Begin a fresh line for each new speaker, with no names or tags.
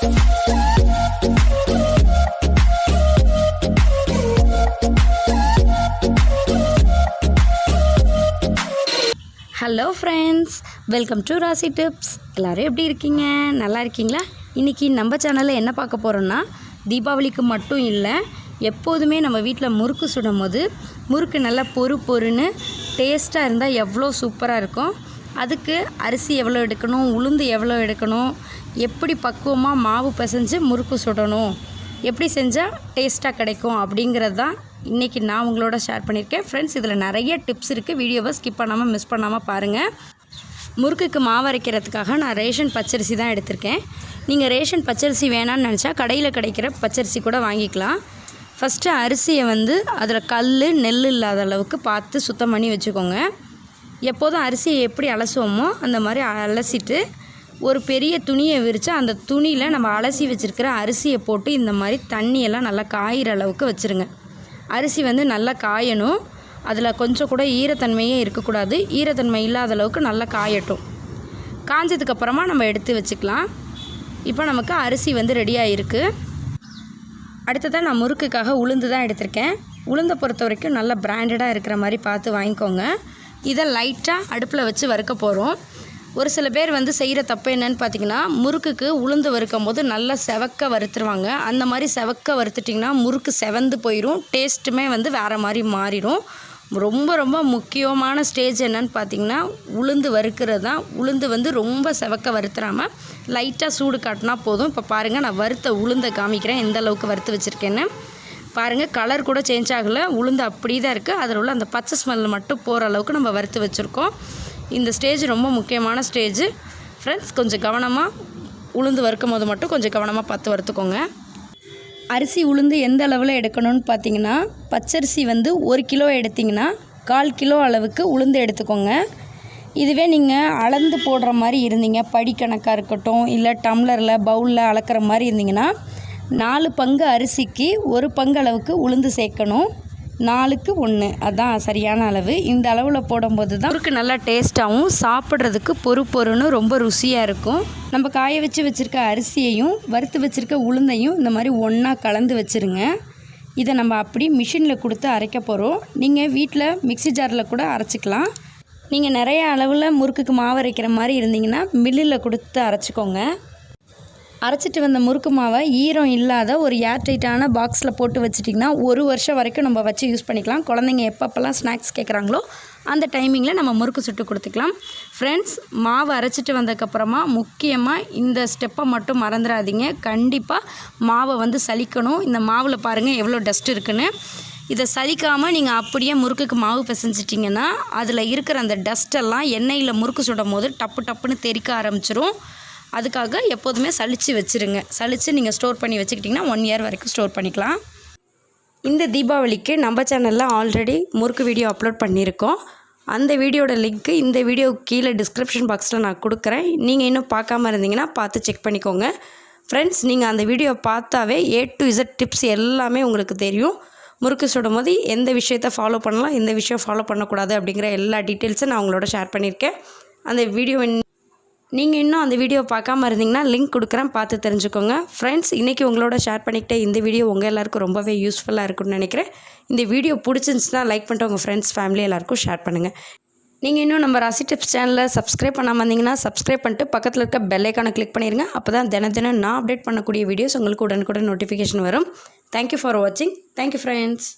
Hello friends, welcome to ராசி tips. எல்லோரும் எப்படி இருக்கீங்க? நல்லா இருக்கீங்களா? இன்றைக்கி நம்ம சேனலில் என்ன பார்க்க போகிறோன்னா, தீபாவளிக்கு மட்டும் இல்லை, எப்போதுமே நம்ம வீட்டில் முறுக்கு சுடும் போது முறுக்கு நல்லா பொறுன்னு டேஸ்ட்டாக இருந்தால் எவ்வளோ சூப்பராக இருக்கும். அதுக்கு அரிசி எவ்வளோ எடுக்கணும், உளுந்து எவ்வளோ எடுக்கணும், எப்படி பக்குவமாக மாவு பிசைஞ்சு முறுக்கு சுடணும், எப்படி செஞ்சால் டேஸ்ட்டாக கிடைக்கும் அப்படிங்கிறது தான் இன்றைக்கி நான் உங்களோட ஷேர் பண்ணியிருக்கேன். ஃப்ரெண்ட்ஸ், இதில் நிறைய டிப்ஸ் இருக்குது. வீடியோவை ஸ்கிப் பண்ணாமல் மிஸ் பண்ணாமல் பாருங்கள். முறுக்குக்கு மாவு அரைக்கிறதுக்காக நான் ரேஷன் பச்சரிசி தான் எடுத்திருக்கேன். நீங்கள் ரேஷன் பச்சரிசி வேணான்னு நினச்சா கடையில் கிடைக்கிற பச்சரிசி கூட வாங்கிக்கலாம். ஃபஸ்ட்டு அரிசியை அதில் கல் நெல் இல்லாத அளவுக்கு பார்த்து சுத்தம் பண்ணி வச்சுக்கோங்க. எப்போதும் அரிசியை எப்படி அலசுவோமோ அந்த மாதிரி அலசிட்டு ஒரு பெரிய துணியை விரித்து அந்த துணியில் நம்ம அலசி வச்சுருக்கிற அரிசியை போட்டு இந்த மாதிரி தண்ணியெல்லாம் நல்லா காயிற அளவுக்கு வச்சுருங்க. அரிசி நல்லா காயணும். அதில் கொஞ்சம் கூட ஈரத்தன்மையே இருக்கக்கூடாது. ஈரத்தன்மை இல்லாத அளவுக்கு நல்லா காயட்டும். காஞ்சதுக்கப்புறமா நம்ம எடுத்து வச்சுக்கலாம். இப்போ நமக்கு அரிசி ரெடியாக இருக்குது. அடுத்ததாக நான் முறுக்குக்காக உளுந்து தான் எடுத்திருக்கேன். உளுந்தை பொறுத்த வரைக்கும் நல்லா பிராண்டடாக இருக்கிற மாதிரி பார்த்து வாங்கிக்கோங்க. இதை லைட்டாக அடுப்பில் வச்சு வறுக்க போகிறோம். ஒரு சில பேர் செய்கிற தப்பு என்னன்னு பார்த்தீங்கன்னா, முறுக்குக்கு உளுந்து வறுக்கும் போது நல்லா செவக்க வறுத்துருவாங்க. அந்த மாதிரி செவக்க வறுத்துட்டிங்கன்னா முறுக்கு செவந்து போயிடும். டேஸ்ட்டுமே வேறு மாதிரி மாறிடும். ரொம்ப ரொம்ப முக்கியமான ஸ்டேஜ் என்னன்னு பார்த்தீங்கன்னா, உளுந்து வறுக்கிறது தான். உளுந்து ரொம்ப செவக்க வறுத்துறாமல் லைட்டாக சூடு காட்டினா போதும். இப்போ பாருங்கள், நான் வறுத்த உளுந்தை காமிக்கிறேன் எந்த அளவுக்கு வறுத்து வச்சுருக்கேன்னு. பாருங்கள், கலர் கூட சேஞ்ச் ஆகலை. உளுந்து அப்படி தான் இருக்குது. அதில் உள்ள அந்த பச்சை ஸ்மெல் மட்டும் போகிற அளவுக்கு நம்ம வறுத்து வச்சுருக்கோம். இந்த ஸ்டேஜ் ரொம்ப முக்கியமான ஸ்டேஜ். ஃப்ரெண்ட்ஸ், கொஞ்சம் கவனமாக உளுந்து வறுக்கும் போது மட்டும் கொஞ்சம் கவனமாக பார்த்து வறுத்துக்கோங்க. அரிசி உளுந்து எந்த அளவில் எடுக்கணும்னு பார்த்தீங்கன்னா, பச்சரிசி 1 கிலோ எடுத்திங்கன்னா 1/4 கிலோ அளவுக்கு உளுந்து எடுத்துக்கோங்க. இதுவே நீங்கள் அளந்து போடுற மாதிரி இருந்தீங்க, படிக்கணக்காக இருக்கட்டும், இல்லை டம்ளரில் பவுலில் அளக்கிற மாதிரி இருந்தீங்கன்னா 4 பங்கு அரிசிக்கு 1 பங்கு அளவுக்கு உளுந்து சேர்க்கணும். 4க்கு 1 அதுதான் சரியான அளவு. இந்த அளவில் போடும்போது தான் முறுக்கு நல்லா டேஸ்ட்டாகவும் சாப்பிட்றதுக்கு பொறுன்னு ரொம்ப ருசியாக இருக்கும். நம்ம காய வச்சுருக்க அரிசியையும் வறுத்து வச்சுருக்க உளுந்தையும் இந்த மாதிரி ஒன்றா கலந்து வச்சுருங்க. இதை நம்ம அப்படி மிஷினில் கொடுத்து அரைக்க போகிறோம். நீங்கள் வீட்டில் மிக்ஸி ஜாரில் கூட அரைச்சிக்கலாம். நீங்கள் நிறைய அளவில் முறுக்குக்கு மாவு அரைக்கிற மாதிரி இருந்தீங்கன்னா மில்லில் கொடுத்து அரைச்சிக்கோங்க. அரைச்சிட்டு வந்த முறுக்கு மாவை ஈரம் இல்லாத ஒரு ஏர்டைட்டான பாக்ஸில் போட்டு வச்சிட்டிங்கன்னா 1 வருஷம் வரைக்கும் நம்ம வச்சு யூஸ் பண்ணிக்கலாம். குழந்தைங்க எப்பப்பெல்லாம் ஸ்நாக்ஸ் கேட்குறாங்களோ அந்த டைமிங்கில் நம்ம முறுக்கு சுட்டு கொடுத்துக்கலாம். ஃப்ரெண்ட்ஸ், மாவு அரைச்சிட்டு வந்ததுக்கப்புறமா முக்கியமாக இந்த ஸ்டெப்பை மட்டும் மறந்துடாதீங்க. கண்டிப்பாக மாவை சலிக்கணும். இந்த மாவில் பாருங்கள் எவ்வளோ டஸ்ட் இருக்குன்னு. இதை சலிக்காமல் நீங்கள் அப்படியே முறுக்குக்கு மாவு பிசைஞ்சிட்டிங்கன்னா அதில் இருக்கிற அந்த டஸ்ட்டெல்லாம் எண்ணெயில் முறுக்கு சுடும் போது டப்புன்னு தெறிக்க ஆரம்பிச்சிரும். அதுக்காக எப்போதுமே சலித்து வச்சுருங்க. சலித்து நீங்கள் ஸ்டோர் பண்ணி வச்சுக்கிட்டிங்கன்னா 1 இயர் வரைக்கும் ஸ்டோர் பண்ணிக்கலாம். இந்த தீபாவளிக்கு நம்ம சேனலில் ஆல்ரெடி முறுக்கு வீடியோ அப்லோட் பண்ணியிருக்கோம். அந்த வீடியோட லிங்க்கு இந்த வீடியோ கீழே டிஸ்கிரிப்ஷன் பாக்ஸில் நான் கொடுக்குறேன். நீங்கள் இன்னும் பார்க்காம இருந்தீங்கன்னா பார்த்து செக் பண்ணிக்கோங்க. ஃப்ரெண்ட்ஸ், நீங்கள் அந்த வீடியோ பார்த்தாவே A to Z டிப்ஸ் எல்லாமே உங்களுக்கு தெரியும். முறுக்கு சுடும் போது எந்த விஷயத்தை ஃபாலோ பண்ணலாம், எந்த விஷயம் ஃபாலோ பண்ணக்கூடாது அப்படிங்கிற எல்லா டீட்டெயில்ஸும் நான் உங்களோட ஷேர் பண்ணியிருக்கேன். அந்த வீடியோ நீங்கள் இன்னும் அந்த வீடியோ பார்க்காம இருந்தீங்கன்னா லிங்க் கொடுக்குறேன், பார்த்து தெரிஞ்சுக்கோங்க. ஃப்ரெண்ட்ஸ், இன்றைக்கி உங்களோட ஷேர் பண்ணிக்கிட்டே இந்த வீடியோ உங்கள் எல்லாருக்கும் ரொம்பவே யூஸ்ஃபுல்லாக இருக்குன்னு நினைக்கிறேன். இந்த வீடியோ பிடிச்சிருந்துச்சுன்னா லைக் பண்ணிட்டு உங்கள் ஃப்ரெண்ட்ஸ் ஃபேமிலி எல்லாருக்கும் ஷேர் பண்ணுங்கள். நீங்கள் இன்னும் நம்ம ராசி டிப்ஸ் சேனலில் சப்ஸ்கிரைப் பண்ணாமல் இருந்தீங்கன்னா சப்ஸ்கிரைப் பண்ணிட்டு பக்கத்தில் இருக்க பெல் ஐக்கானை கிளிக் பண்ணிடுங்க. அப்போ தான் தினம் நான் அப்டேட் பண்ணக்கூடிய வீடியோஸ் உங்களுக்கு உடனுக்குடன் நோட்டிஃபிகேஷன் வரும். தேங்க்யூ ஃபார் வாட்சிங். Thank you friends.